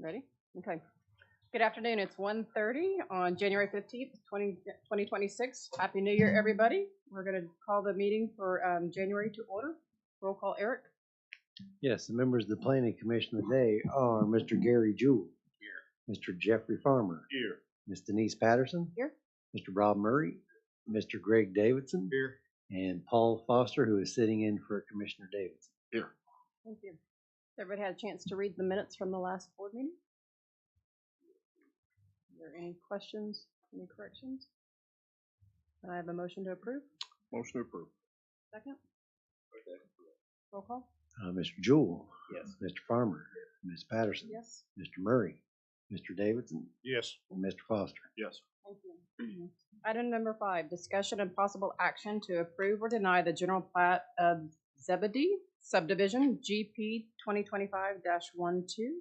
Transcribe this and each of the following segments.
Ready? Okay. Good afternoon. It's 1:30 on January 15th, 2026. Happy New Year, everybody. We're going to call the meeting for January to order. Roll call, Eric. Yes, the members of the Planning Commission today are Mr. Gary Jewell. Here. Mr. Jeffrey Farmer. Here. Ms. Denise Patterson. Here. Mr. Rob Murray. Mr. Greg Davidson. Here. And Paul Foster, who is sitting in for Commissioner Davidson. Here. Thank you. Everybody had a chance to read the minutes from the last board meeting? Are there any questions, any corrections? Can I have a motion to approve? Motion approved. Second? Roll call? Mr. Jewell. Yes. Mr. Farmer. Ms. Patterson. Yes. Mr. Murray. Mr. Davidson. Yes. And Mr. Foster. Yes. Thank you. Item number 5, discussion and possible action to approve or deny the general plat of Zebedee subdivision GP 2025-12.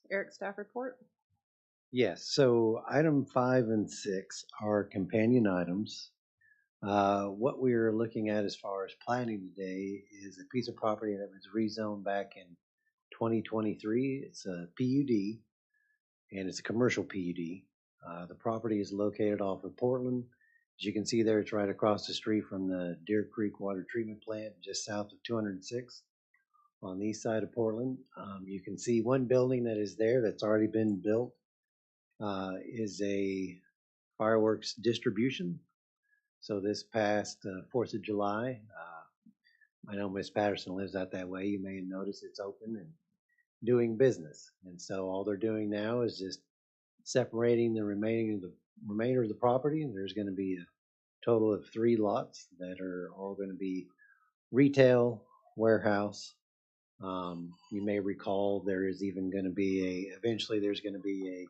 Eric, staff report. Yes, so item 5 and 6 are companion items. What we are looking at as far as planning today is a piece of property that was rezoned back in 2023. It's a PUD, and it's a commercial PUD. The property is located off of Portland. As you can see there, it's right across the street from the Deer Creek Water Treatment Plant, just south of 206 on the east side of Portland. You can see one building that is there that's already been built is a fireworks distribution. So this past 4th of July, I know Miss Patterson lives out that way. You may have noticed it's open and doing business. And so all they're doing now is just separating the remainder of the property. And there's going to be a total of 3 lots that are all going to be retail, warehouse. You may recall there is even going to be eventually there's going to be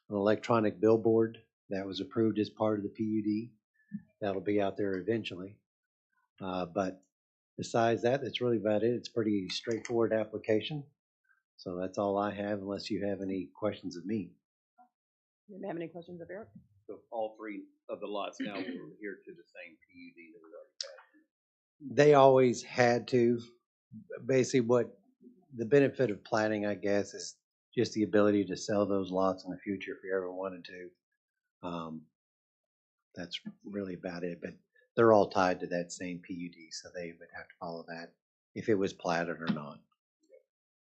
an electronic billboard that was approved as part of the PUD. That'll be out there eventually. But besides that, that's really about it. It's a pretty straightforward application. So that's all I have, unless you have any questions of me. Do you have any questions of Eric? So all 3 of the lots now will adhere to the same PUD that we already passed. They always had to. Basically, what the benefit of planning, I guess, is just the ability to sell those lots in the future if you ever wanted to. That's really about it. But they're all tied to that same PUD, so they would have to follow that if it was platted or not.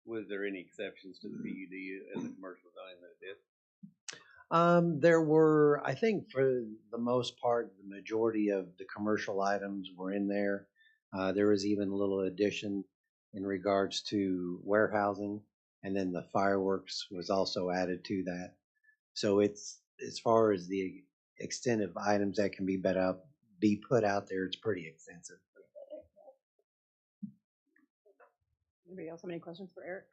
Was there any exceptions to the PUD as a commercial zone that it did? There were, I think for the most part, the majority of the commercial items were in there. There was even a little addition in regards to warehousing, and then the fireworks was also added to that. So it's, as far as the extent of items that can be put out there, it's pretty extensive. Anybody else have any questions for Eric?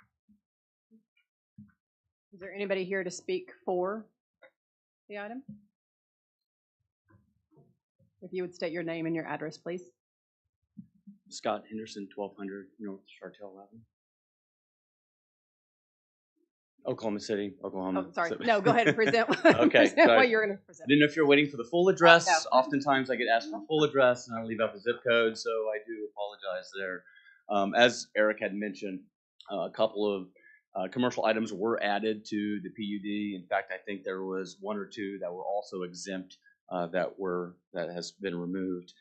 Is there anybody here to speak for the item? If you would state your name and your address, please. Scott Henderson, 1200 North Chartel Avenue. Oklahoma City, Oklahoma. Oh, sorry. So- No, go ahead and present. Okay, present sorry. what you're going to I present. didn't know if you're waiting for the full address. No. Oftentimes I get asked for the full address and I leave out the zip code, so I do apologize there. As Eric had mentioned, a couple of commercial items were added to the PUD. In fact, I think there was 1 or 2 that were also exempt that has been removed.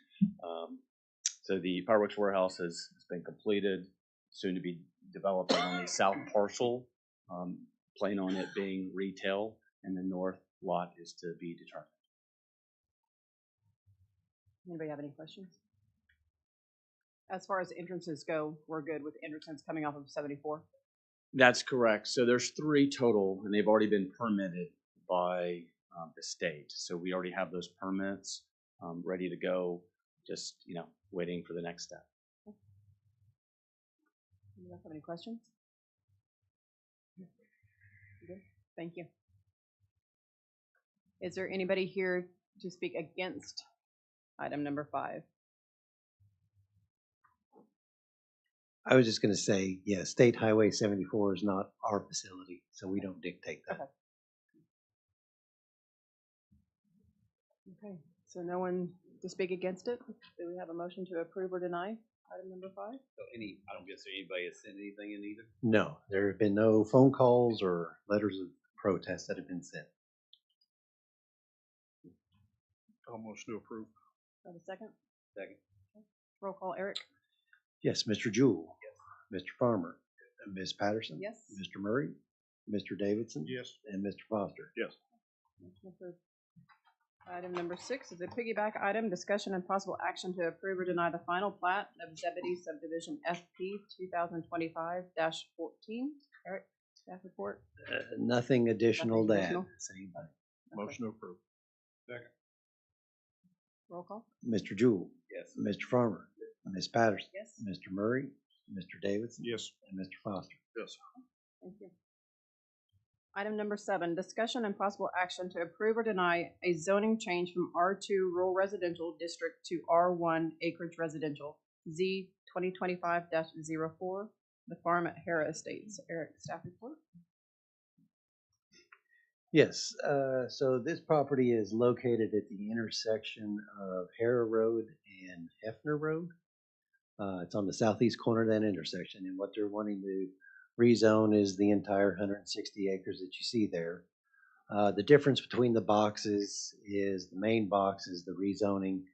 So the fireworks warehouse has been completed, soon to be developed on the south parcel. Plan on it being retail, and the north lot is to be determined. Anybody have any questions? As far as entrances go, we're good with entrances coming off of 74. That's correct. So there's 3 total, and they've already been permitted by the state. So we already have those permits ready to go, just waiting for the next step. You guys have any questions? Good. Thank you. Is there anybody here to speak against item number 5? I was just going to say, yeah, State Highway 74 is not our facility, so we don't dictate that. Okay, so no one to speak against it? Do we have a motion to approve or deny item number 5. So I don't guess anybody has sent anything in either? No, there have been no phone calls or letters of protest that have been sent. Almost to approve. Have a second? Second. Roll call, Eric? Yes, Mr. Jewell. Mr. Farmer. Ms. Patterson. Yes. Mr. Murray. Mr. Davidson. Yes. And Mr. Foster. Yes. Motion approved. Item number 6 is a piggyback item, discussion and possible action to approve or deny the final plat of Zebedee subdivision FP 2025-14. Eric, staff report? Nothing additional to add. additional? Same. Motion to approve. Roll call? Mr. Jewell. Yes. Mr. Farmer. Ms. Patterson. Yes. Mr. Murray. Mr. Davidson. Yes. And Mr. Foster. Yes. Thank you. Item number 7, discussion and possible action to approve or deny a zoning change from R2 Rural Residential District to R1 Acreage Residential, Z 2025-04, the farm at Hera Estates. Eric, staff report? Yes, so this property is located at the intersection of Hara Road and Hefner Road. It's on the southeast corner of that intersection, and what they're wanting to rezone is the entire 160 acres that you see there. The difference between the boxes is the main box is the rezoning,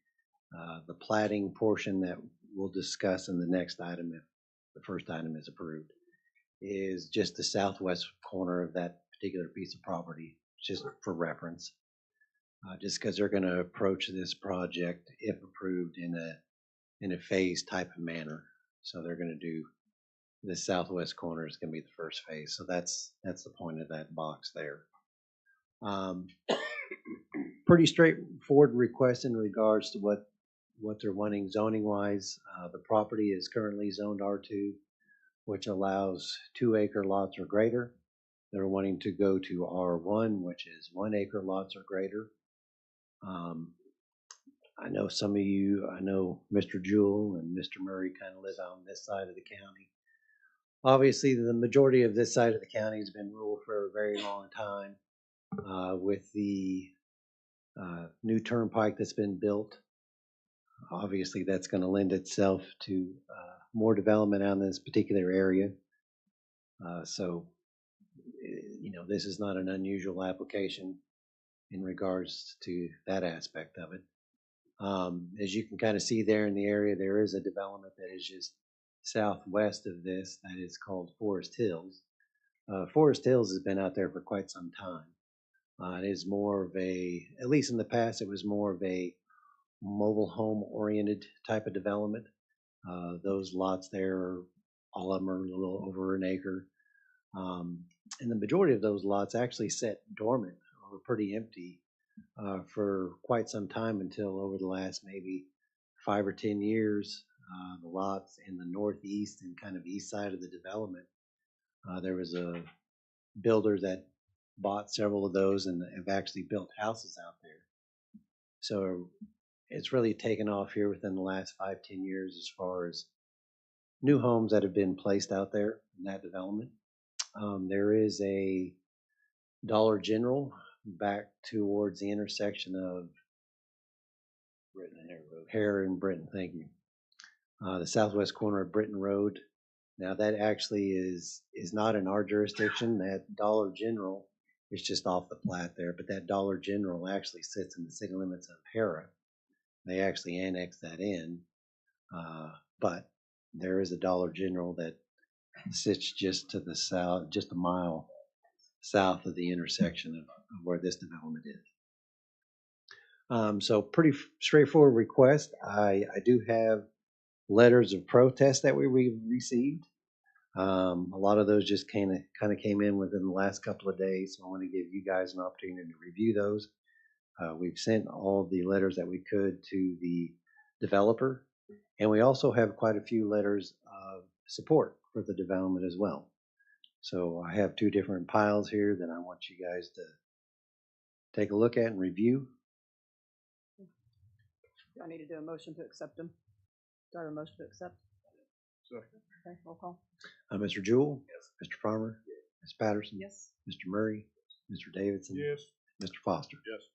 the platting portion that we'll discuss in the next item if the first item is approved, is just the southwest corner of that particular piece of property, just for reference. Just because they're going to approach this project, if approved, in a phase type of manner. So they're going to do the southwest corner is going to be the first phase. So that's the point of that box there. Pretty straightforward request in regards to what they're wanting zoning wise. The property is currently zoned R2, which allows 2-acre lots or greater. They're wanting to go to R1, which is 1-acre lots or greater. I know some of you, I know Mr. Jewell and Mr. Murray kind of live on this side of the county. Obviously, the majority of this side of the county has been rural for a very long time. With the new turnpike that's been built, obviously that's going to lend itself to more development on this particular area. So, you know, this is not an unusual application in regards to that aspect of it. As you can kind of see there in the area, there is a development that is just southwest of this that is called Forest Hills. Forest Hills has been out there for quite some time. It is more of a, at least in the past, it was more of a mobile home oriented type of development. Those lots there, all of them are a little over an acre. And the majority of those lots actually sat dormant or were pretty empty for quite some time until over the last maybe 5 or 10 years. The lots in the northeast and kind of east side of the development, there was a builder that bought several of those and have actually built houses out there. So it's really taken off here within the last 5-10 years as far as new homes that have been placed out there in that development. There is a Dollar General back towards the intersection of Hare and Britton, thank you. The southwest corner of Britton Road. Now that actually is not in our jurisdiction. That Dollar General is just off the plat there, but that Dollar General actually sits in the city limits of Hera. They actually annexed that in, but there is a Dollar General that sits just to the south, just a mile south of the intersection of where this development is. So pretty straightforward request. I do have letters of protest that we received. A lot of those just kind of came in within the last couple of days, so I want to give you guys an opportunity to review those. We've sent all the letters that we could to the developer, and we also have quite a few letters of support for the development as well. So I have 2 different piles here that I want you guys to take a look at and review. Do I need to do a motion to accept them? Do I have a motion to accept? Second. Okay, roll call. Mr. Jewell? Yes. Mr. Farmer? Ms. Patterson? Yes. Mr. Murray? Mr. Davidson? Yes. Mr. Foster? Yes.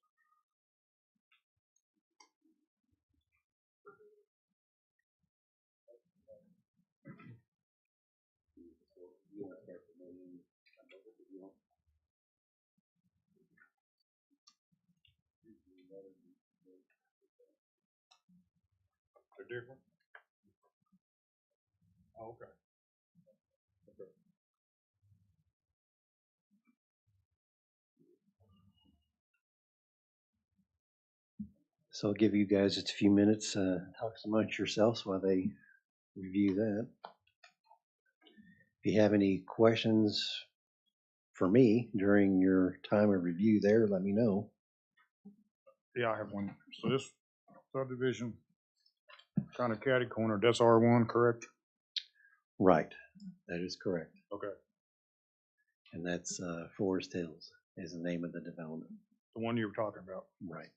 different? Oh, okay. Okay. So I'll give you guys just a few minutes, talk amongst yourselves while they review that. If you have any questions for me during your time of review there, let me know. Yeah, I have one. So this subdivision, kind of catty corner, that's R1, correct? Right, that is correct. Okay. And that's Forest Hills is the name of the development. The one you were talking about. Right.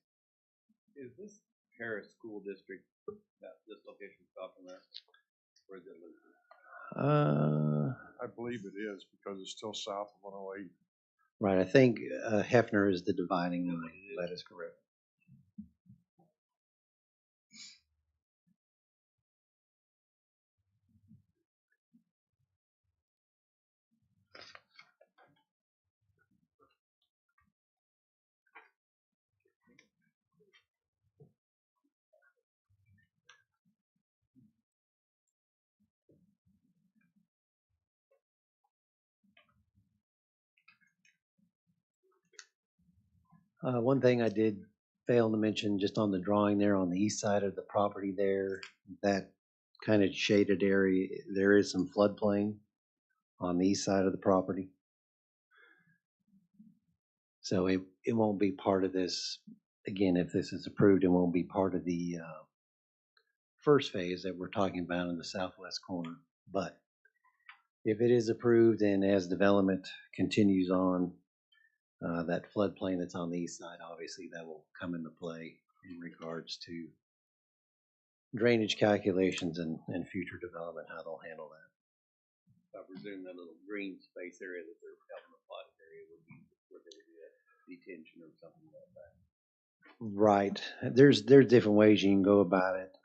Is this Harris School District, this location we're talking about? Or is it Lutheran? I believe it is because it's still south of 108. Right, I think Hefner is the dividing line. That is correct. One thing I did fail to mention just on the drawing there on the east side of the property there, that kind of shaded area, there is some floodplain on the east side of the property. So it won't be part of this, again, if this is approved, it won't be part of the first phase that we're talking about in the southwest corner. But if it is approved and as development continues on, that floodplain that's on the east side, obviously that will come into play in regards to drainage calculations and future development, how they'll handle that. I presume that little green space area that they're having a plotted area would be where they would do that detention or something like that. Right. There's different ways you can go about it.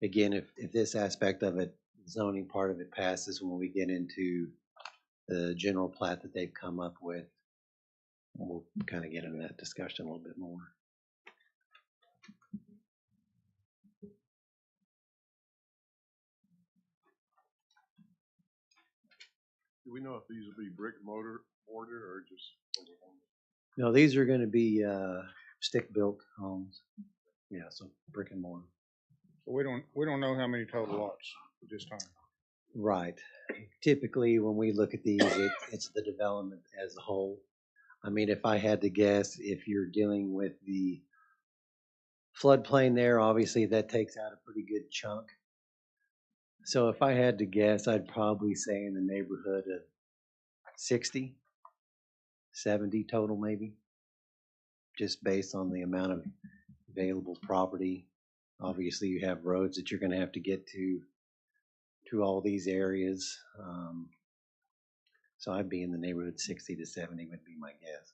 Again, if this aspect of it, zoning part of it passes when we get into the general plat that they've come up with, we'll kind of get into that discussion a little bit more. Do we know if these will be brick mortar or just? No, these are going to be stick-built homes. Yeah, so brick and mortar. So we don't know how many total lots at this time. Right. Typically, when we look at these, it's the development as a whole. I mean, if I had to guess, if you're dealing with the floodplain there, obviously that takes out a pretty good chunk. So if I had to guess, I'd probably say in the neighborhood of 60, 70 total maybe, just based on the amount of available property. Obviously, you have roads that you're going to have to get to all these areas. So I'd be in the neighborhood 60 to 70 would be my guess.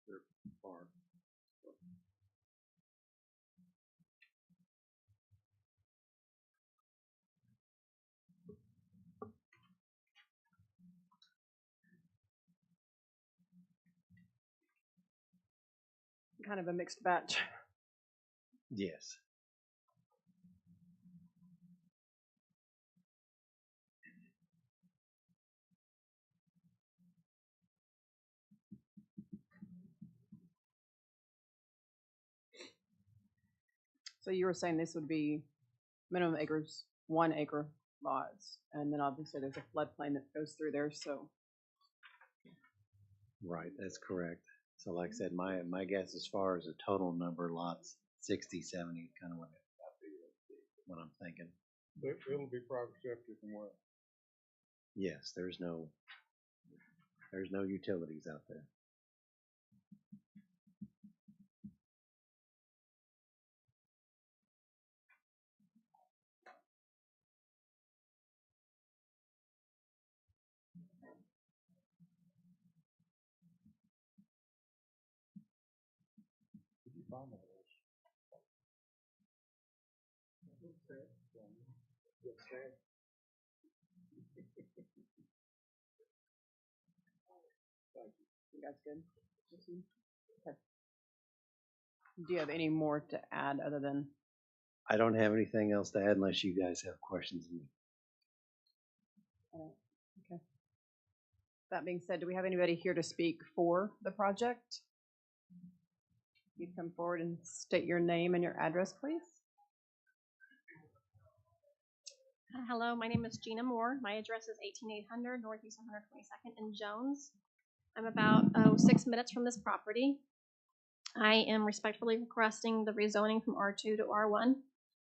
They're far. Kind of a mixed batch. Yes. So you were saying this would be minimum acres, 1 acre lots. And then obviously there's a floodplain that goes through there, so. Right, that's correct. So like I said, my guess as far as the total number of lots, 60, 70 is kind of what I'm thinking. It'll be private septic and well. Yes, there's no utilities out there. You guys good? Okay. Do you have any more to add other than? I don't have anything else to add unless you guys have questions. Okay. That being said, do we have anybody here to speak for the project? You come forward and state your name and your address, please. Hello, my name is Gina Moore. My address is 18800 Northeast 122nd in Jones. I'm about 6 minutes from this property. I am respectfully requesting the rezoning from R2 to R1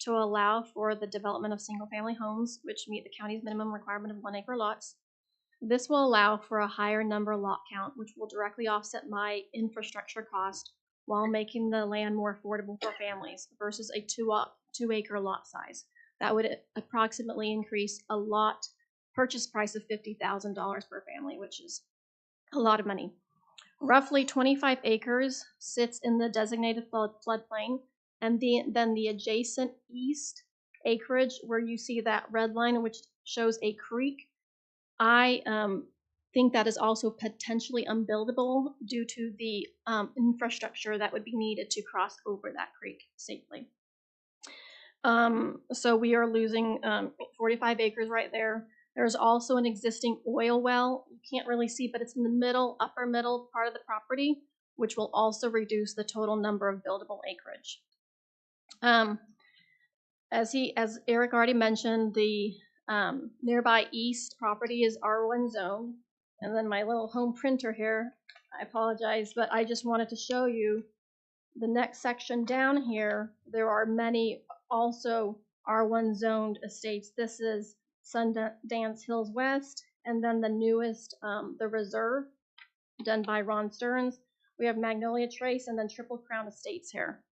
to allow for the development of single-family homes, which meet the county's minimum requirement of 1 acre lots. This will allow for a higher number lot count, which will directly offset my infrastructure cost while making the land more affordable for families versus a 2 acre lot size. That would approximately increase a lot purchase price of $50,000 per family, which is a lot of money. Roughly 25 acres sits in the designated floodplain, and then the adjacent east acreage where you see that red line, which shows a creek, I think that is also potentially unbuildable due to the infrastructure that would be needed to cross over that creek safely. So we are losing 45 acres right there. There's also an existing oil well. You can't really see, but it's in the upper middle part of the property, which will also reduce the total number of buildable acreage. As Eric already mentioned, the nearby east property is R1 zone. And then my little home printer here, I apologize, but I just wanted to show you the next section down here. There are many also R1 zoned estates. This is Sundance Hills West, and then the newest, the Reserve, done by Ron Stearns. We have Magnolia Trace and then Triple Crown Estates here.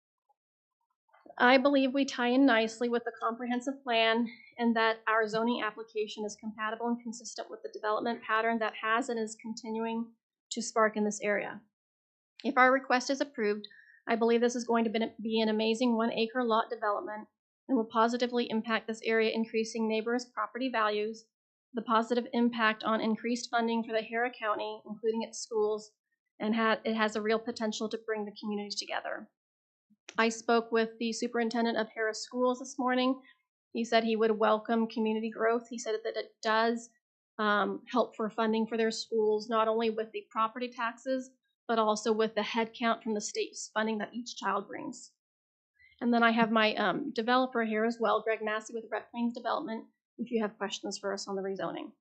I believe we tie in nicely with the comprehensive plan and that our zoning application is compatible and consistent with the development pattern that has and is continuing to spark in this area. If our request is approved, I believe this is going to be an amazing 1 acre lot development and will positively impact this area, increasing neighbors' property values, the positive impact on increased funding for the Harris County, including its schools, and it has a real potential to bring the community together. I spoke with the superintendent of Harris Schools this morning. He said he would welcome community growth. He said that it does help for funding for their schools, not only with the property taxes, but also with the head count from the state's funding that each child brings. And then I have my developer here as well, Greg Massey with Red Plains Development, if you have questions for us on the rezoning.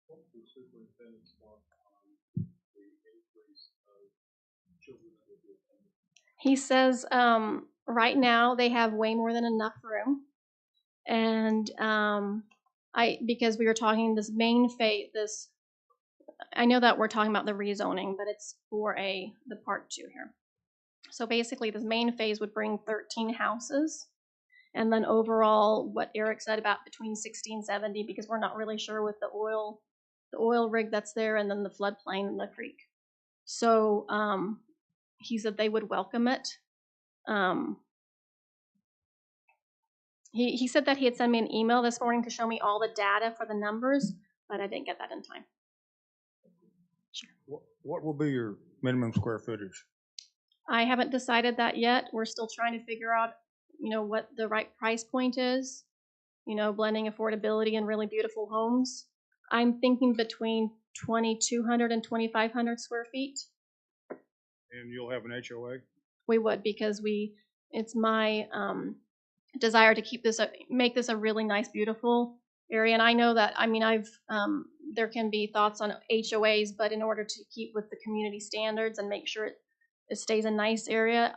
What's the superintendent's thought on the increase of children that will be attending? He says right now they have way more than enough room. And because we were talking this main phase, I know that we're talking about the rezoning, but it's for the part 2 here. So basically this main phase would bring 13 houses. And then overall, what Eric said about between 60 and 70, because we're not really sure with the oil rig that's there and then the floodplain and the creek. So he said they would welcome it. He said that he had sent me an email this morning to show me all the data for the numbers, but I didn't get that in time. Sure. What will be your minimum square footage? I haven't decided that yet. We're still trying to figure out, what the right price point is, blending affordability and really beautiful homes. I'm thinking between 2,200 and 2,500 square feet. And you'll have an HOA? We would, because it's my desire to keep this, make this a really nice, beautiful area. And I know that, I mean, there can be thoughts on HOAs, but in order to keep with the community standards and make sure it stays a nice area,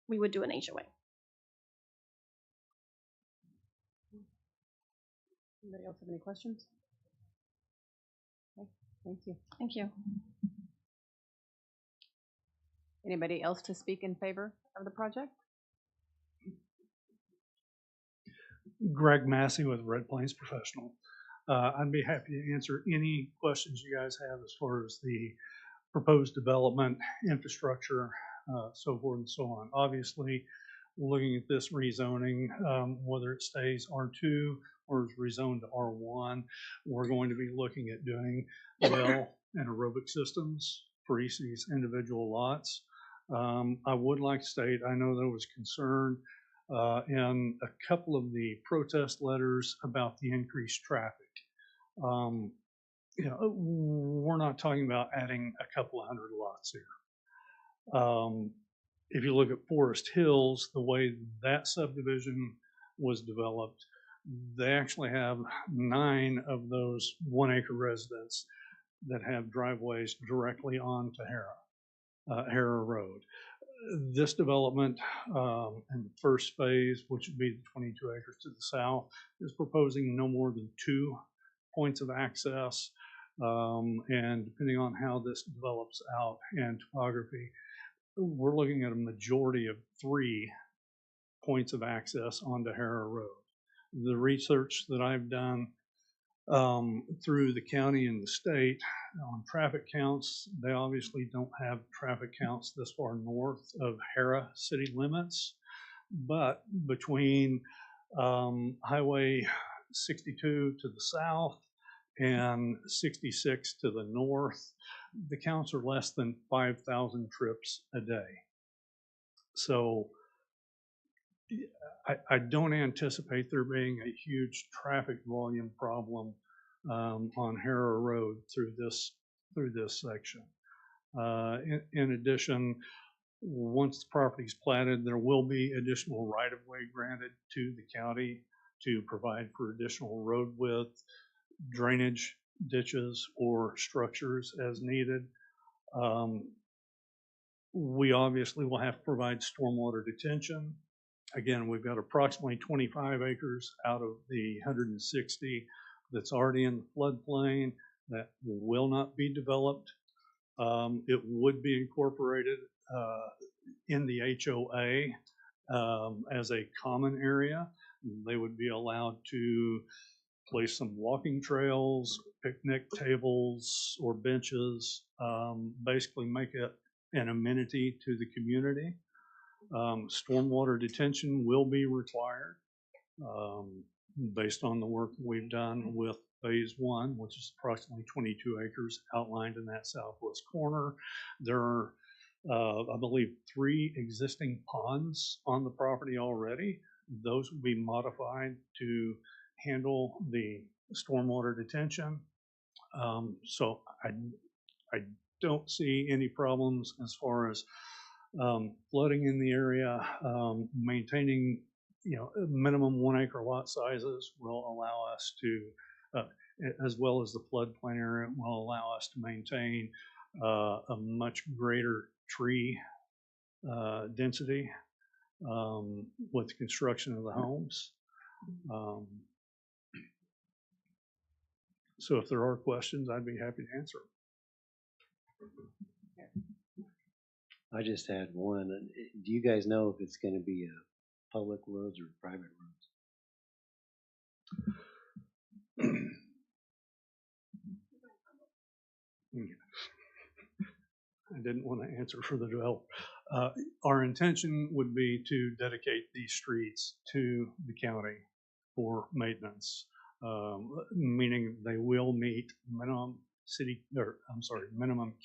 we would do an HOA. Anybody else have any questions? Okay, thank you. Thank you. Anybody else to speak in favor of the project? Greg Massey with Red Plains Professional. I'd be happy to answer any questions you guys have as far as the proposed development, infrastructure, so forth and so on. Obviously, looking at this rezoning, whether it stays R2 or is rezoned to R1, we're going to be looking at doing well and aerobic systems for each of these individual lots. I would like to state, I know there was concern in a couple of the protest letters about the increased traffic. You know, we're not talking about adding a couple of hundred lots here. If you look at Forest Hills, the way that subdivision was developed, they actually have 9 of those 1-acre residents that have driveways directly onto Hara Road. This development in the first phase, which would be the 22 acres to the south, is proposing no more than 2 points of access. And depending on how this develops out and topography, we're looking at a majority of 3 points of access onto Hara Road. The research that I've done through the county and the state on traffic counts, they obviously don't have traffic counts this far north of Hara city limits, but between Highway 62 to the south and 66 to the north, the counts are less than 5,000 trips a day. So I don't anticipate there being a huge traffic volume problem on Hara Road through this section. In addition, once the property is platted, there will be additional right-of-way granted to the county to provide for additional road width, drainage ditches, or structures as needed. We obviously will have to provide stormwater detention. Again, we've got approximately 25 acres out of the 160 that's already in the floodplain that will not be developed. It would be incorporated in the HOA as a common area. They would be allowed to place some walking trails, picnic tables, or benches, basically make it an amenity to the community. Stormwater detention will be required based on the work we've done with phase 1, which is approximately 22 acres outlined in that southwest corner. There are, I believe, 3 existing ponds on the property already. Those will be modified to handle the stormwater detention. So I don't see any problems as far as flooding in the area. Maintaining, minimum 1-acre lot sizes will allow us to, as well as the floodplain area, will allow us to maintain a much greater tree density with the construction of the homes. So if there are questions, I'd be happy to answer. I just had one. Do you guys know if it's going to be public roads or private roads? I didn't want to answer for the developer. Our intention would be to dedicate these streets to the county for maintenance, meaning they will meet minimum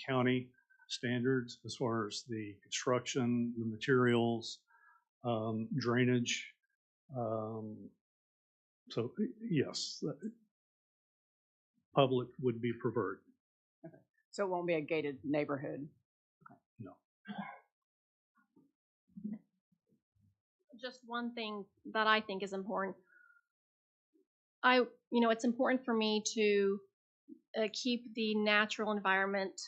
county standards as far as the construction, the materials, drainage. So yes, public would be preferred. Okay. So it won't be a gated neighborhood. No. just one thing that I think is important. It's important for me to keep the natural environment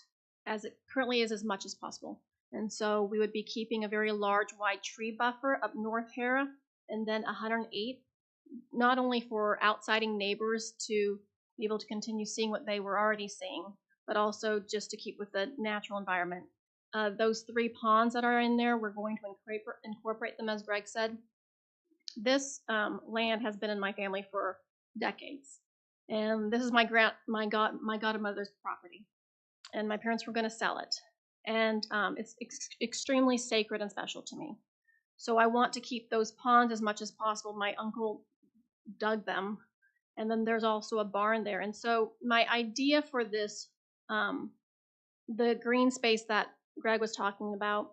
as it currently is as much as possible. And so we would be keeping a very large wide tree buffer up North Hara and then 108, not only for outsiding neighbors to be able to continue seeing what they were already seeing, but also just to keep with the natural environment. Those 3 ponds that are in there, we're going to incorporate them, as Greg said. This land has been in my family for decades, and this is my godmother's property, and my parents were going to sell it, and it's extremely sacred and special to me. So I want to keep those ponds as much as possible. My uncle dug them, and then there's also a barn there. And so my idea for this, the green space that Greg was talking about,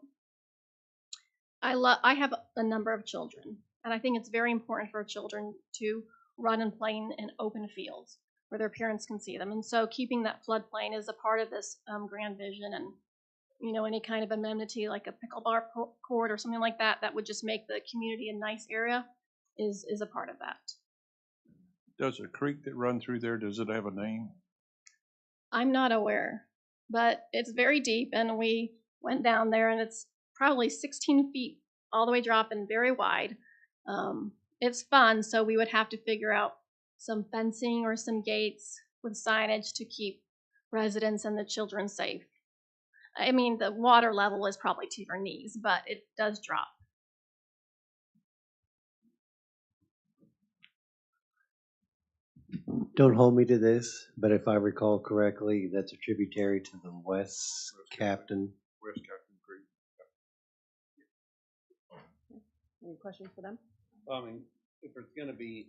I have a number of children, and I think it's very important for children to run and play in open fields where their parents can see them. And so keeping that floodplain is a part of this grand vision, and any kind of amenity like a pickleball court or something like that that would just make the community a nice area is a part of that. Does a creek that run through there, does it have a name? I'm not aware, but it's very deep, and we went down there, and it's probably 16 feet all the way drop and very wide. It's fun, so we would have to figure out some fencing or some gates with signage to keep residents and the children safe. I mean, the water level is probably to your knees, but it does drop. Don't hold me to this, but if I recall correctly, that's a tributary to the West Captain. West Captain Creek. Any questions for them? I mean, if it's gonna be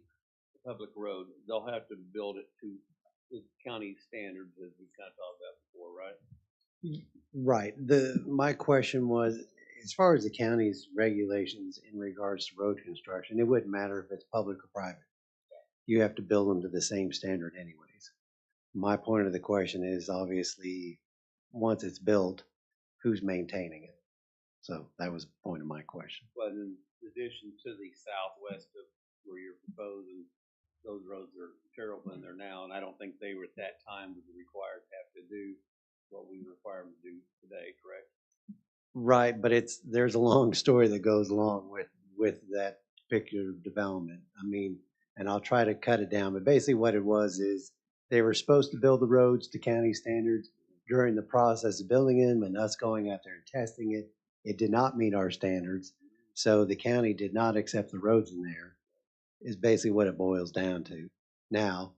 a public road, they'll have to build it to the county standards, as we kind of talked about before, right? Right. My question was, as far as the county's regulations in regards to road construction, it wouldn't matter if it's public or private. You have to build them to the same standard anyways. My point of the question is, obviously, once it's built, who's maintaining it? So that was the point of my question. But in addition to the southwest of where you're proposing, those roads are terrible in there now, and I don't think they were at that time would be required to have to do what we require them to do today, correct? Right, but there's a long story that goes along with that particular development. I mean, and I'll try to cut it down, but basically what it was is they were supposed to build the roads to county standards. During the process of building them and us going out there and testing it, it did not meet our standards. So the county did not accept the roads in there, is basically what it boils down to. Now,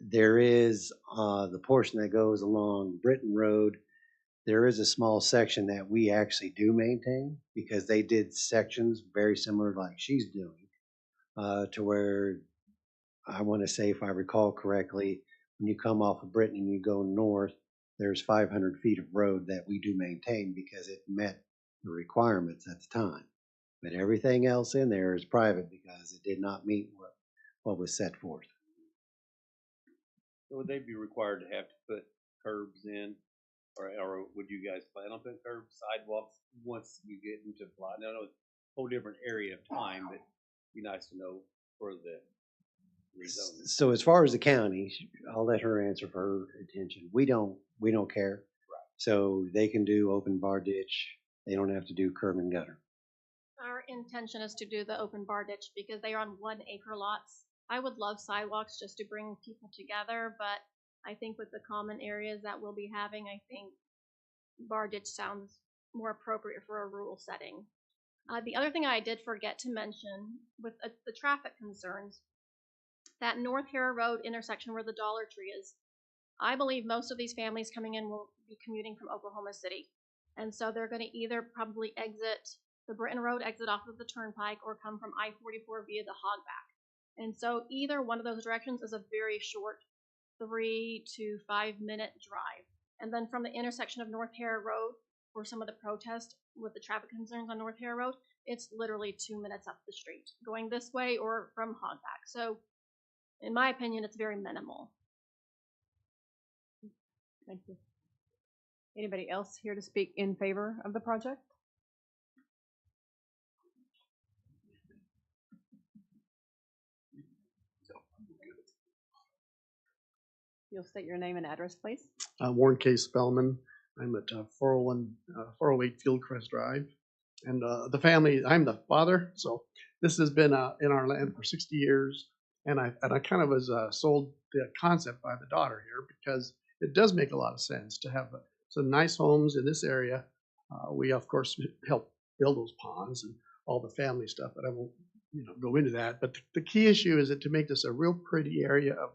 there is the portion that goes along Britton Road. There is a small section that we actually do maintain because they did sections very similar like she's doing, to where I want to say, if I recall correctly, when you come off of Britton and you go north, there's 500 feet of road that we do maintain because it met the requirements at the time. But everything else in there is private because it did not meet what was set forth. So would they be required to have to put curbs in, or would you guys plan on putting curbs, sidewalks once you get into plot? I know it's a whole different area of time, but it'd be nice to know for the rezoning. So as far as the county, I'll let her answer for her attention. We don't care. Right. So they can do open bar ditch. They don't have to do curb and gutter. Our intention is to do the open bar ditch because they are on 1 acre lots. I would love sidewalks just to bring people together, but I think with the common areas that we'll be having, I think bar ditch sounds more appropriate for a rural setting. The other thing I did forget to mention with the traffic concerns, that North Hara Road intersection where the Dollar Tree is, I believe most of these families coming in will be commuting from Oklahoma City. And so they're going to either probably exit the Britton Road exit off of the turnpike or come from I-44 via the Hogback. And so either one of those directions is a very short 3 to 5 minute drive. And then from the intersection of North Hara Road, for some of the protest with the traffic concerns on North Hara Road, it's literally 2 minutes up the street, going this way or from Hogback. So in my opinion, it's very minimal. Thank you. Anybody else here to speak in favor of the project? You'll state your name and address, please. Warren K. Spellman. I'm at 408 Fieldcrest Drive. And the family, I'm the father, so this has been in our land for 60 years. And I kind of was sold the concept by the daughter here because it does make a lot of sense to have some nice homes in this area. We, of course, help build those ponds and all the family stuff, but I won't go into that. But the key issue is that to make this a real pretty area of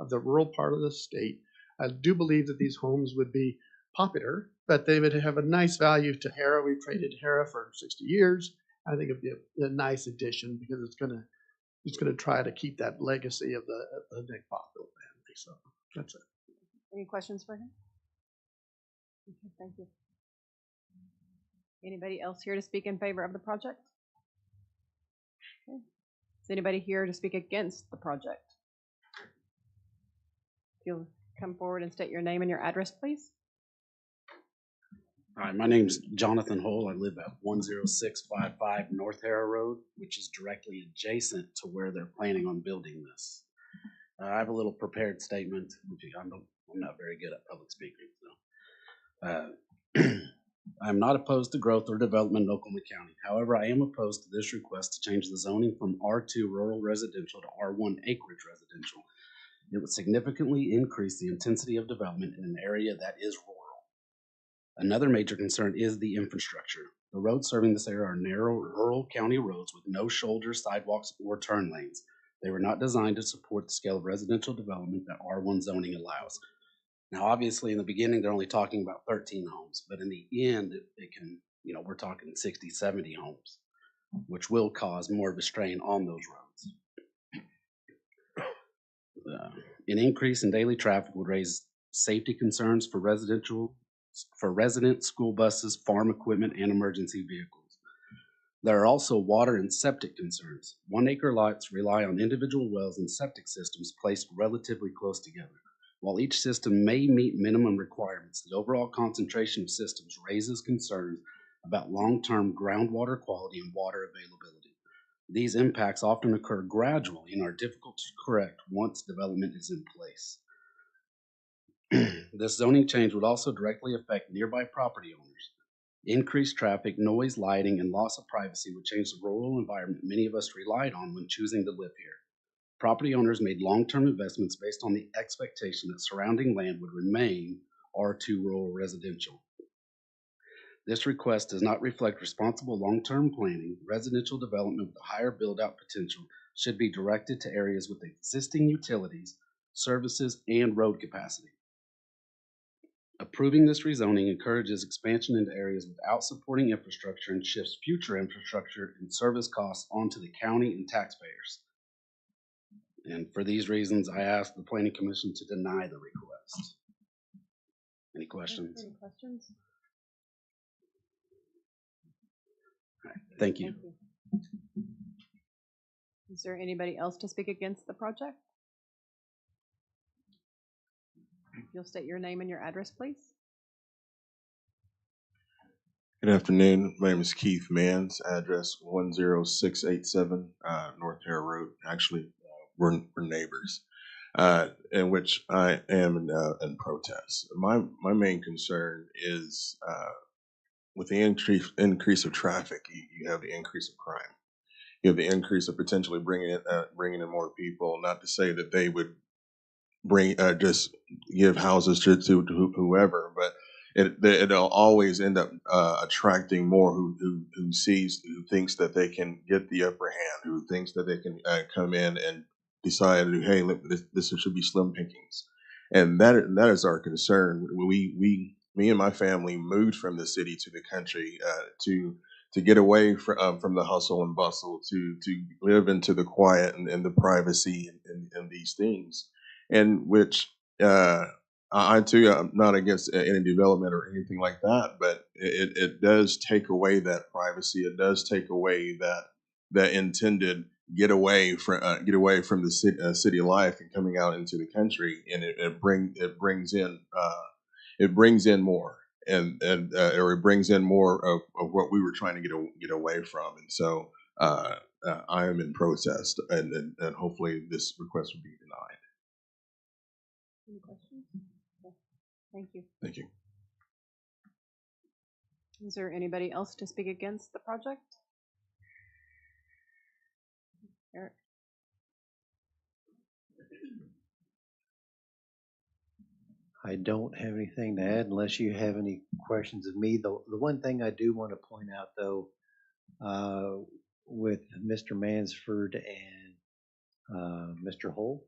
the rural part of the state. I do believe that these homes would be popular, but they would have a nice value to Hara. We've traded Hara for 60 years. I think it'd be a nice addition because it's gonna try to keep that legacy of the Nick Botfield family. So that's it. Any questions for him? Okay, thank you. Anybody else here to speak in favor of the project? Okay. Is anybody here to speak against the project? If you'll come forward and state your name and your address, please. Hi, my name's Jonathan Hull. I live at 10655 North Harrow Road, which is directly adjacent to where they're planning on building this. I have a little prepared statement. I'm not very good at public speaking, so. I'm not opposed to growth or development in Oklahoma County. However, I am opposed to this request to change the zoning from R2 rural residential to R1 acreage residential. It would significantly increase the intensity of development in an area that is rural. Another major concern is the infrastructure. The roads serving this area are narrow rural county roads with no shoulders, sidewalks, or turn lanes. They were not designed to support the scale of residential development that R1 zoning allows. Now, obviously, in the beginning, they're only talking about 13 homes, but in the end, it can, we're talking 60, 70 homes, which will cause more of a strain on those roads. An increase in daily traffic would raise safety concerns for residents, school buses, farm equipment, and emergency vehicles. There are also water and septic concerns. 1 acre lots rely on individual wells and septic systems placed relatively close together. While each system may meet minimum requirements, the overall concentration of systems raises concerns about long-term groundwater quality and water availability. These impacts often occur gradually and are difficult to correct once development is in place. This zoning change would also directly affect nearby property owners. Increased traffic, noise, lighting, and loss of privacy would change the rural environment many of us relied on when choosing to live here. Property owners made long-term investments based on the expectation that surrounding land would remain R2 rural residential. This request does not reflect responsible long-term planning. Residential development with a higher build-out potential should be directed to areas with existing utilities, services, and road capacity. Approving this rezoning encourages expansion into areas without supporting infrastructure and shifts future infrastructure and service costs onto the county and taxpayers. And for these reasons, I ask the Planning Commission to deny the request. Any questions? Any questions? All right, thank you. Thank you. Is there anybody else to speak against the project? If you'll state your name and your address, please. Good afternoon. My name is Keith Manns, address 10687 North Harrow Road. Actually, we're neighbors, in which I am in protest. My main concern is with the increase of traffic, you have the increase of crime. You have the increase of potentially bringing in more people. Not to say that they would bring just give houses to whoever, but it'll always end up attracting more who thinks that they can get the upper hand, who thinks that they can come in and decide, hey, this should be slim pickings, and that is our concern. Me and my family moved from the city to the country to get away from the hustle and bustle, to live into the quiet and the privacy and these things, and which I too am not against any development or anything like that, but it does take away that privacy. It does take away that intended get away from the city life and coming out into the country, and it brings in more, or it brings in more of what we were trying to get away from, and so I am in protest, and hopefully this request will be denied. Any questions? Okay, thank you. Thank you. Is there anybody else to speak against the project? Eric? I don't have anything to add unless you have any questions of me. The one thing I do want to point out though, with Mr. Mansford and Mr. Hull,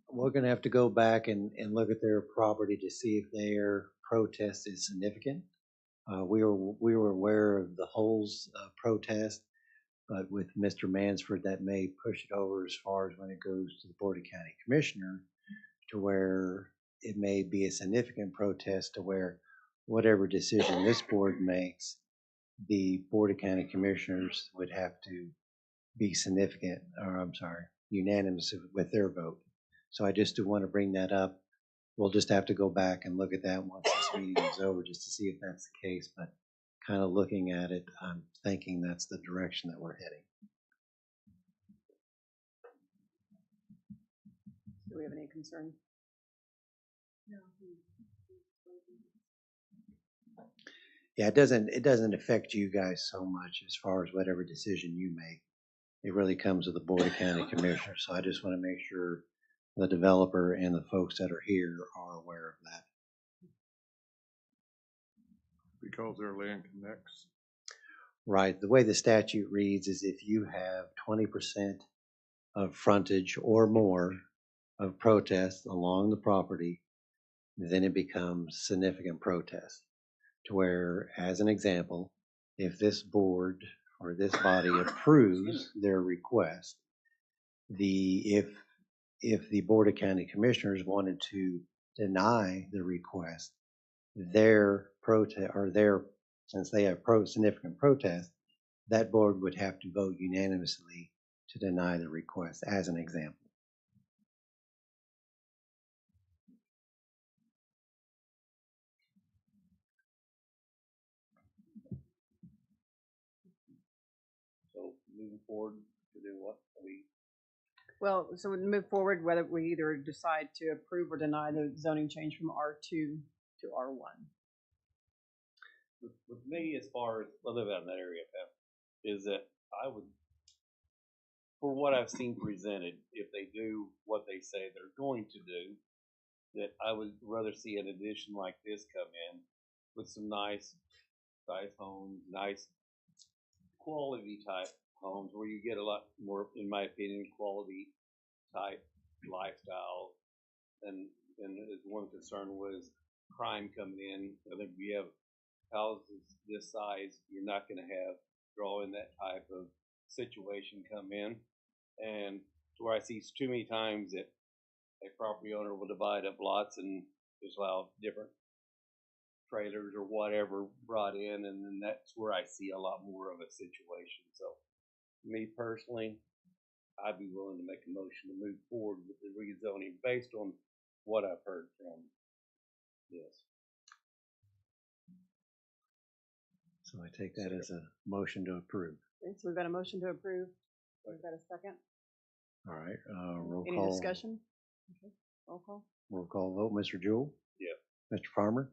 we're going to have to go back and look at their property to see if their protest is significant. We were aware of the Hull's protest, but with Mr. Mansford, that may push it over as far as when it goes to the Board of County Commissioner, to where it may be a significant protest to where whatever decision this board makes, the Board of County Commissioners would have to be significant, or I'm sorry, unanimous with their vote. So I just do want to bring that up. We'll just have to go back and look at that once this meeting is over just to see if that's the case. But kind of looking at it, I'm thinking that's the direction that we're heading. Do we have any concern? Yeah, it doesn't affect you guys so much as far as whatever decision you make. It really comes to the Board of County Commissioners. So I just want to make sure the developer and the folks that are here are aware of that. Because their land connects. Right. The way the statute reads is if you have 20% of frontage or more of protest along the property, then it becomes significant protest. To where, as an example, if this board or this body approves their request, if the Board of County Commissioners wanted to deny the request, their protest or since they have significant protest, that board would have to vote unanimously to deny the request, as an example. So moving forward to do what? Well, so we move forward whether we either decide to approve or deny the zoning change from R2 to R1. With me, as far as I live out in that area, is that I would, for what I've seen presented, if they do what they say they're going to do, that I would rather see an addition like this come in with some nice homes, nice quality type homes where you get a lot more, in my opinion, quality type lifestyle. And as one concern was crime coming in. I think we have houses this size, you're not going to draw in that type of situation come in. And to where I see too many times that a property owner will divide up lots and just allow different trailers or whatever brought in, and then that's where I see a lot more of a situation. So me personally, I'd be willing to make a motion to move forward with the rezoning based on what I've heard from this. So I take that as a motion to approve. Okay, so we've got a motion to approve. We've got a second. All right, roll Any call. discussion? Okay, roll call. Roll call vote. Mr. Jewell? Yeah. Mr. Farmer?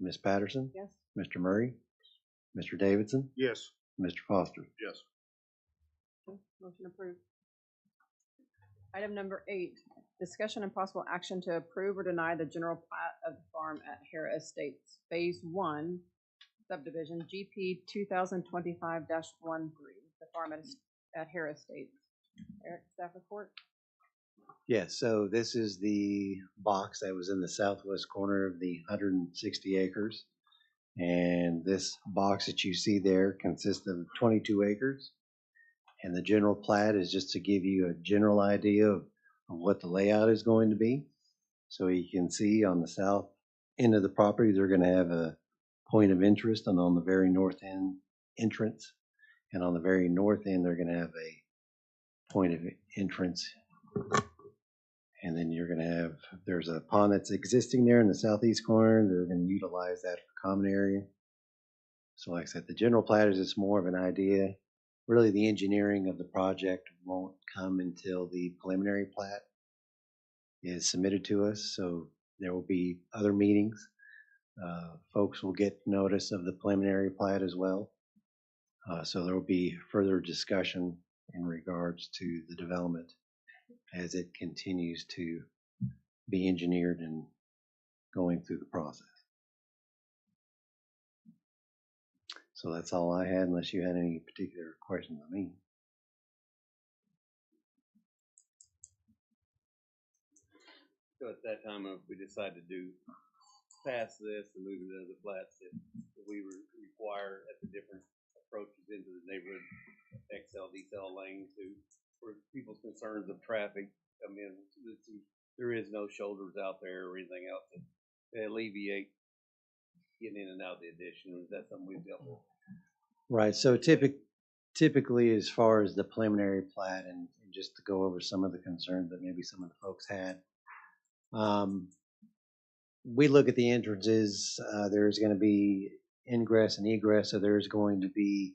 Ms. Patterson? Yes. Mr. Murray? Mr. Davidson? Yes. Mr. Foster? Yes. Okay, motion approved. Item number 8, discussion and possible action to approve or deny the general plat of the farm at Hara Estates, Phase 1, subdivision GP 2025-13, the farm at Hara Estates. Eric, staff report? Yes, so this is the box that was in the southwest corner of the 160 acres. And this box that you see there consists of 22 acres. And the general plat is just to give you a general idea of what the layout is going to be. So you can see on the south end of the property, they're going to have a point of interest, and on the very north end entrance. And on the very north end, they're going to have a point of entrance. And then you're going to have, there's a pond that's existing there in the southeast corner. They're going to utilize that for common area. So like I said, the general plat is just more of an idea. Really, the engineering of the project won't come until the preliminary plat. is submitted to us, so there will be other meetings. Folks will get notice of the preliminary plat as well. So there will be further discussion in regards to the development as it continues to be engineered and going through the process. So that's all I had, unless you had any particular questions of me. So at that time, if we decide to pass this and move into the flats, if we require at the different approaches into the neighborhood, XL, decel lane for people's concerns of traffic, I mean, there is no shoulders out there or anything else to alleviate getting in and out of the addition. Is that something we've dealt with? Right, so typically as far as the preliminary plat and just to go over some of the concerns that maybe some of the folks had, we look at the entrances, there's going to be ingress and egress, so there's going to be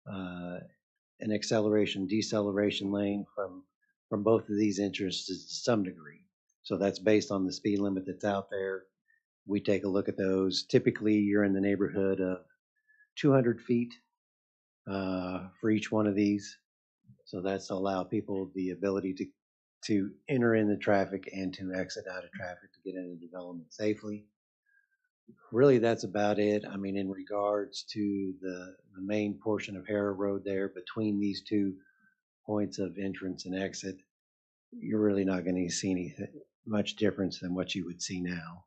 an acceleration, deceleration lane from both of these entrances to some degree. So that's based on the speed limit that's out there. We take a look at those. Typically, you're in the neighborhood of 200 feet for each one of these. So that's to allow people the ability to enter in the traffic and to exit out of traffic to get into development safely. Really, that's about it. I mean, in regards to the main portion of Harrow Road there, between these two points of entrance and exit, you're really not going to see much difference than what you would see now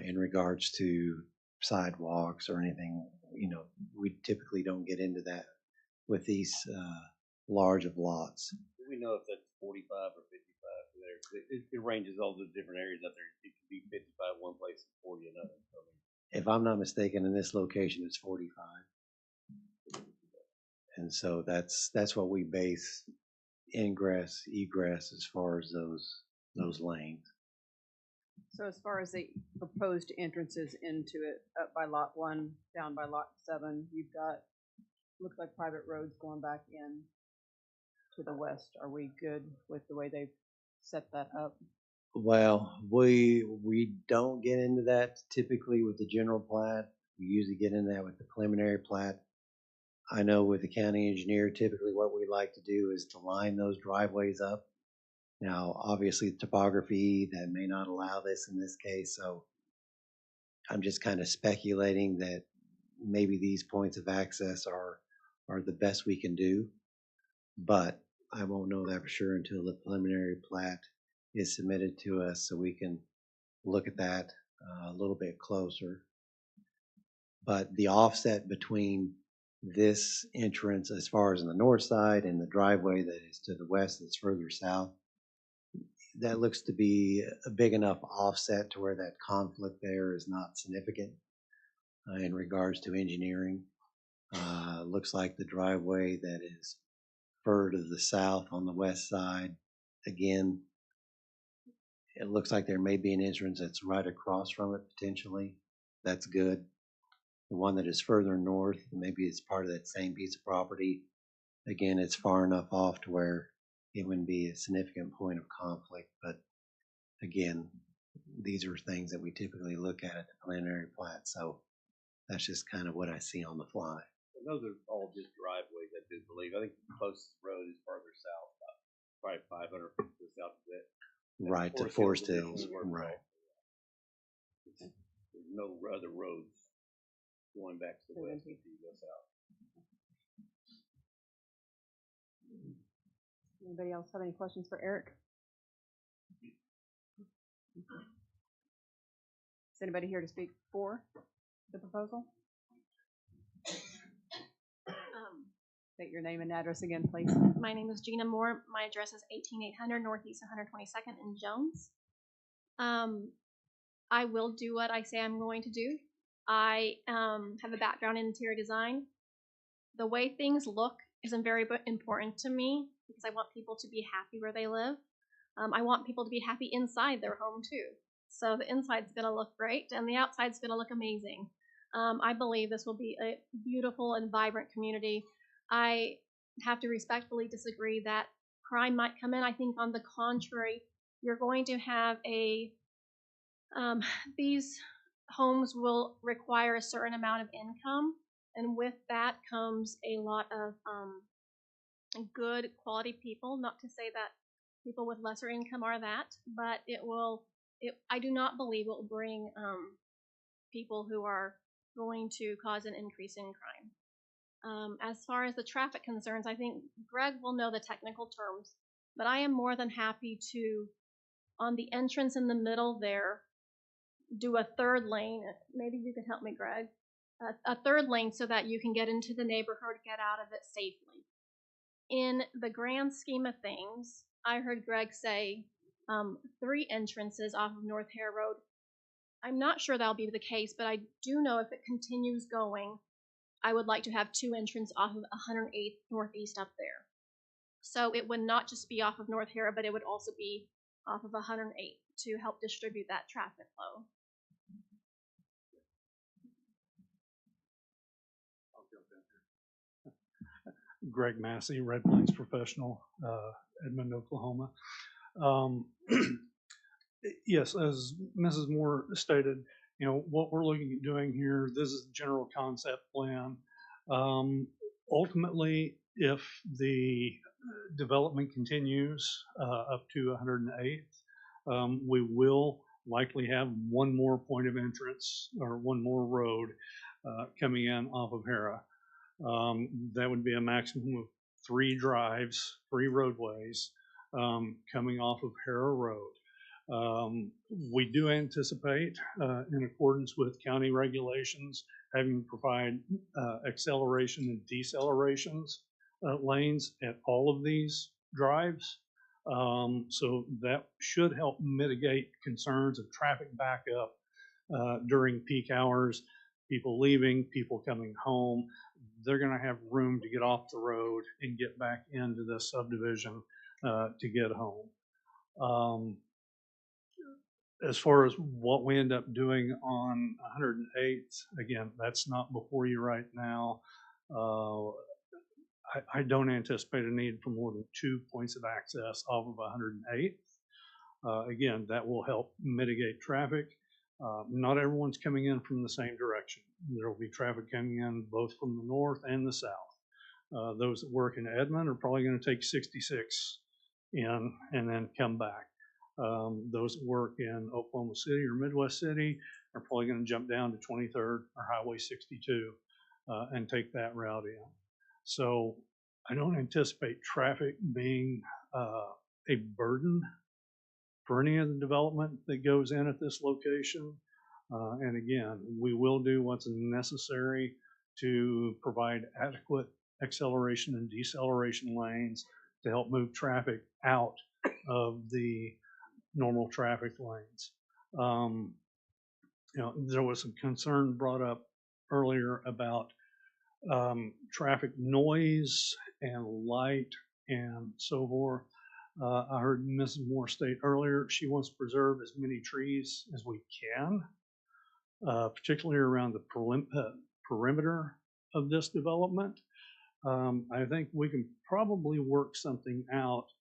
in regards to sidewalks or anything. You know, we typically don't get into that with these large of lots. Do we know if that's 45 or 55 there? It ranges all the different areas out there. It could be 55 one place and 40 another. So, if I'm not mistaken, in this location, it's 45. And so that's what we base ingress, egress as far as those lanes. So as far as the proposed entrances into it, up by lot 1, down by lot 7, you've got, looks like private roads going back in to the west. Are we good with the way they've set that up? Well, we don't get into that typically with the general plat. We usually get into that with the preliminary plat. I know with the county engineer, typically what we like to do is to line those driveways up. Now, obviously, topography that may not allow this in this case, so I'm just kind of speculating that maybe these points of access are the best we can do, but I won't know that for sure until the preliminary plat is submitted to us, so we can look at that a little bit closer. But the offset between this entrance as far as on the north side and the driveway that is to the west that's further south, that looks to be a big enough offset to where that conflict there is not significant in regards to engineering. Looks like the driveway that is further to the south on the west side, again, it looks like there may be an entrance that's right across from it potentially. That's good. The one that is further north, maybe it's part of that same piece of property. Again, it's far enough off to where it wouldn't be a significant point of conflict. But again, these are things that we typically look at the preliminary plat. So that's just kind of what I see on the fly. and those are all just driveways, I do believe. I think the closest road is farther south, probably 500 feet to the south of it. Right, to Forest Hills, Hills. right. There's no other roads going back to the west if you go south. Anybody else have any questions for Eric? Is anybody here to speak for the proposal? State your name and address again, please. My name is Gina Moore. My address is 18800 Northeast 122nd in Jones. I will do what I say I'm going to do. I have a background in interior design. The way things look isn't very important to me because I want people to be happy where they live. I want people to be happy inside their home too. So the inside's going to look great and the outside's going to look amazing. I believe this will be a beautiful and vibrant community. I have to respectfully disagree that crime might come in. I think on the contrary, you're going to have these homes will require a certain amount of income, and with that comes a lot of good quality people. Not to say that people with lesser income are that, but I do not believe it will bring people who are going to cause an increase in crime. As far as the traffic concerns, I think Greg will know the technical terms, but I am more than happy to, on the entrance in the middle there, do a third lane. Maybe you can help me, Greg. A third lane so that you can get into the neighborhood, get out of it safely. In the grand scheme of things, I heard Greg say 3 entrances off of North Hare Road. I'm not sure that'll be the case, but I do know if it continues going, I would like to have 2 entrances off of 108th Northeast up there. So it would not just be off of North Hare, but it would also be off of 108 to help distribute that traffic flow. Greg Massey, Red Plains Professional, Edmond, Oklahoma. Yes, as Mrs. Moore stated, you know, what we're looking at doing here, this is the general concept plan. Ultimately, if the development continues up to 108th, we will likely have one more point of entrance or one more road coming in off of Hara. That would be a maximum of 3 drives, 3 roadways coming off of Hara Road. We do anticipate, in accordance with county regulations, having to provide acceleration and decelerations lanes at all of these drives. So that should help mitigate concerns of traffic backup during peak hours, people leaving, people coming home. They're going to have room to get off the road and get back into the subdivision to get home. As far as what we end up doing on 108th, again, that's not before you right now. I don't anticipate a need for more than 2 points of access off of 108th. Again, that will help mitigate traffic. Not everyone's coming in from the same direction. There will be traffic coming in both from the north and the south. Those that work in Edmond are probably going to take 66 in and then come back. Those that work in Oklahoma City or Midwest City are probably going to jump down to 23rd or Highway 62 and take that route in. So I don't anticipate traffic being a burden for any of the development that goes in at this location. And again, we will do what's necessary to provide adequate acceleration and deceleration lanes to help move traffic out of the normal traffic lanes. You know, there was some concern brought up earlier about traffic noise and light and so forth. I heard Mrs. Moore state earlier she wants to preserve as many trees as we can, particularly around the perimeter of this development. I think we can probably work something out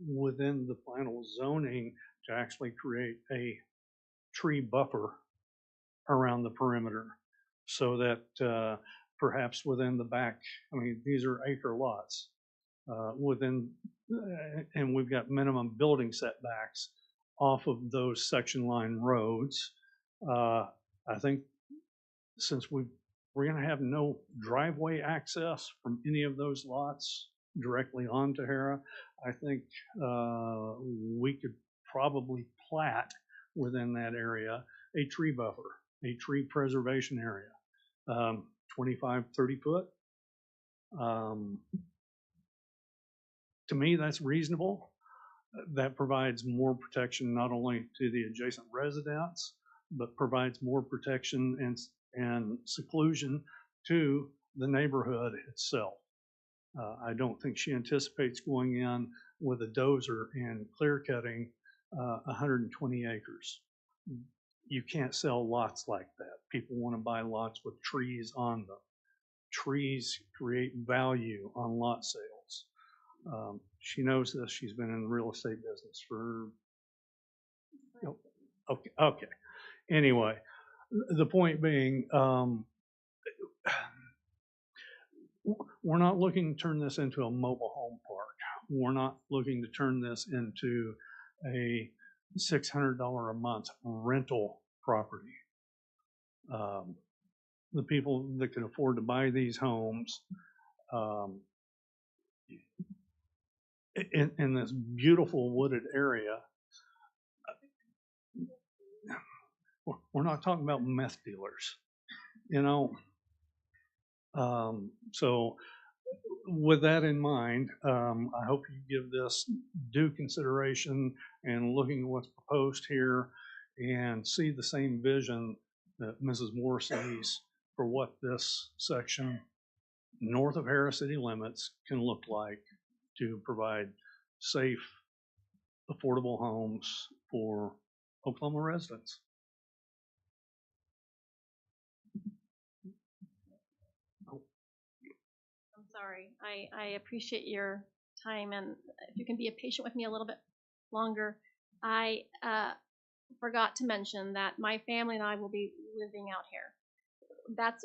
within the final zoning to actually create a tree buffer around the perimeter so that perhaps within the back, I mean, these are acre lots, and we've got minimum building setbacks off of those section line roads. I think since we're going to have no driveway access from any of those lots directly onto Hara, I think we could probably plat within that area a tree buffer, a tree preservation area, 25, 30 foot. To me, that's reasonable. That provides more protection not only to the adjacent residents, but provides more protection and seclusion to the neighborhood itself. I don't think she anticipates going in with a dozer and clear cutting 120 acres. You can't sell lots like that. People want to buy lots with trees on them. Trees create value on lot sales. She knows this. She's been in the real estate business for, oh, okay. Anyway, the point being, we're not looking to turn this into a mobile home park. We're not looking to turn this into a $600 a month rental property. The people that can afford to buy these homes in this beautiful wooded area, we're not talking about meth dealers, you know? So with that in mind, I hope you give this due consideration and looking at what's proposed here and see the same vision that Mrs. Moore sees for what this section north of Harris city limits can look like to provide safe, affordable homes for Oklahoma residents. I'm sorry. I appreciate your time, and if you can be patient with me a little bit longer. I forgot to mention that my family and I will be living out here.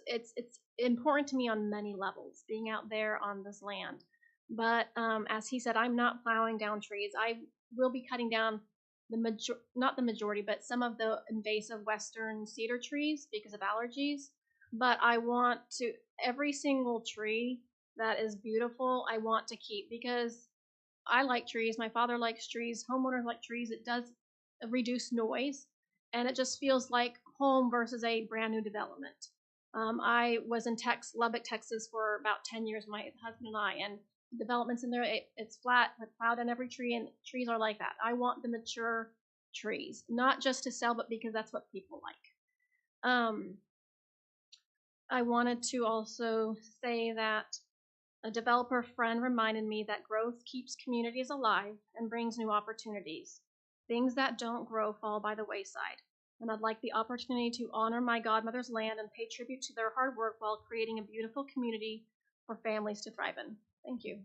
It's important to me on many levels, being out there on this land. But as he said, I'm not plowing down trees. I will be cutting down not the majority, but some of the invasive western cedar trees because of allergies. But I want to, every single tree that is beautiful, I want to keep, because I like trees. My father likes trees. Homeowners like trees. It does reduce noise, and it just feels like home versus a brand new development. I was in Lubbock, Texas for about 10 years, my husband and I, and developments in there, it's flat with plowed on every tree, and trees are like that. I want the mature trees, not just to sell, but because that's what people like. I wanted to also say that a developer friend reminded me that growth keeps communities alive and brings new opportunities. Things that don't grow fall by the wayside, and I'd like the opportunity to honor my godmother's land and pay tribute to their hard work while creating a beautiful community for families to thrive in. Thank you.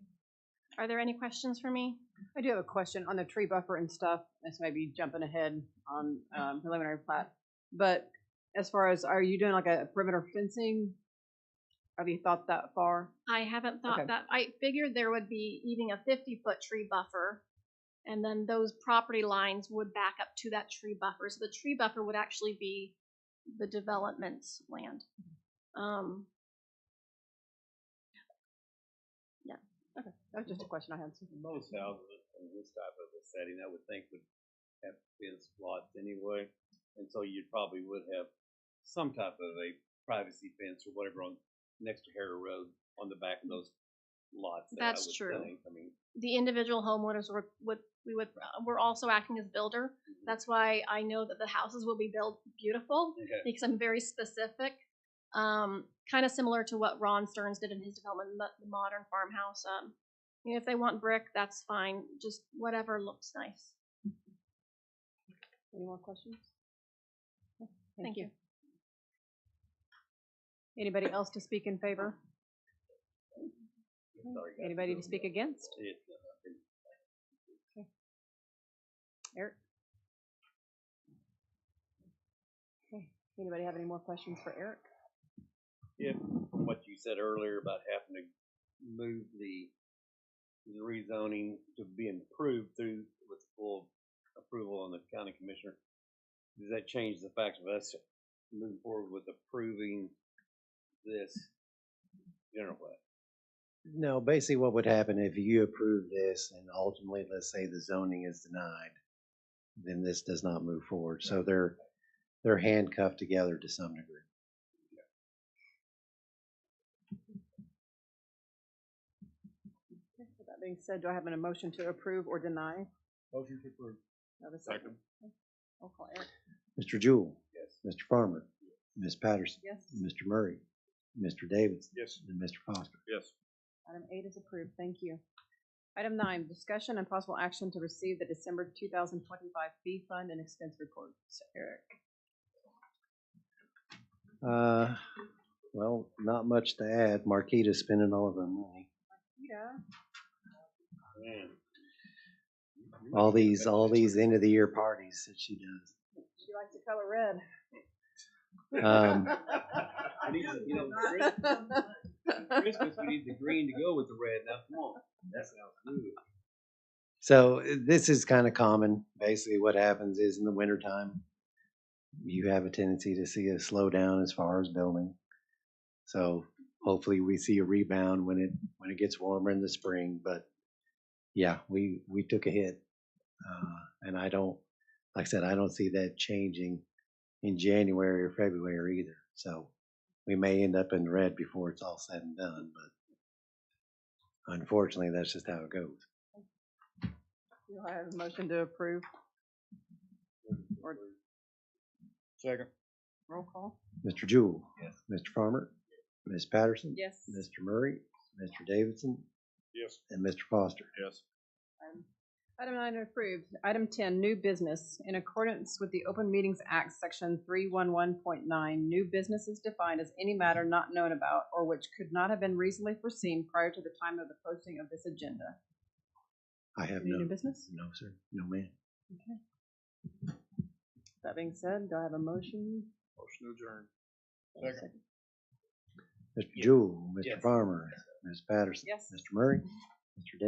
Are there any questions for me? I do have a question on the tree buffer and stuff. This may be jumping ahead on preliminary plat, but as far as, are you doing like a perimeter fencing? Have you thought that far? I haven't thought that. I figured there would be even a 50-foot tree buffer, and then those property lines would back up to that tree buffer. So the tree buffer would actually be the development's land. Yeah. Okay, that was just a question I had. Most houses in this type of a setting, I would think, would have fenced lots anyway, and so you probably would have some type of a privacy fence or whatever on next to Harrow Road on the back of those lots. That's true. Think. I mean, the individual homeowners we're also acting as builder. Mm-hmm. That's why I know that the houses will be built beautiful, because I'm very specific. Kind of similar to what Ron Stearns did in his development, the modern farmhouse. You know, if they want brick, that's fine. Just whatever looks nice. Any more questions? Thank you. Anybody else to speak in favor? Anybody to speak against? Okay. Eric? Okay. Anybody have any more questions for Eric? Yeah, from what you said earlier about having to move the rezoning to be approved through with full approval on the county commissioner, does that change the fact of us moving forward with approving this general plan? No, basically what would happen if you approve this and ultimately, let's say the zoning is denied, then this does not move forward. So they're handcuffed together to some degree. Okay, with that being said, do I have a motion to approve or deny? Motion to approve. Second. I'll call Eric. Mr. Jewell. Yes. Mr. Farmer. Ms. Patterson. Yes. Mr. Murray. Mr. Davis. Yes. And Mr. Foster. Yes. Item 8 is approved. Thank you. Item 9, discussion and possible action to receive the December 2025 fee fund and expense reports. Eric. Well, not much to add. Marquita's spending all of her money. Yeah. Man. All these end of the year parties that she does. She likes the color red. We need to, Christmas, we need the green to go with the red. Now, come on. That sounds good. So this is kind of common. Basically, what happens is in the wintertime, you have a tendency to see a slowdown as far as building. So hopefully we see a rebound when it gets warmer in the spring. But yeah, we took a hit, and I don't, like I said, I don't see that changing in January or February either. So we may end up in the red before it's all said and done. But unfortunately, that's just how it goes. Do I have a motion to approve? Or Second. roll call? Mr. Jewell. Yes. Mr. Farmer. Ms. Patterson. Yes. Mr. Murray. Mr. Davidson. Yes. And Mr. Foster. Yes. Item 9 approved. Item 10, new business. In accordance with the Open Meetings Act, Section 311.9, new business is defined as any matter not known about or which could not have been reasonably foreseen prior to the time of the posting of this agenda. I have Any no. new business? No, sir. No, ma'am. Okay. That being said, do I have a motion? Motion to adjourn. Second. Mr. Jewell. Mr. Yes. Farmer. Ms. Patterson. Yes. Mr. Murray. Mr. Davidson.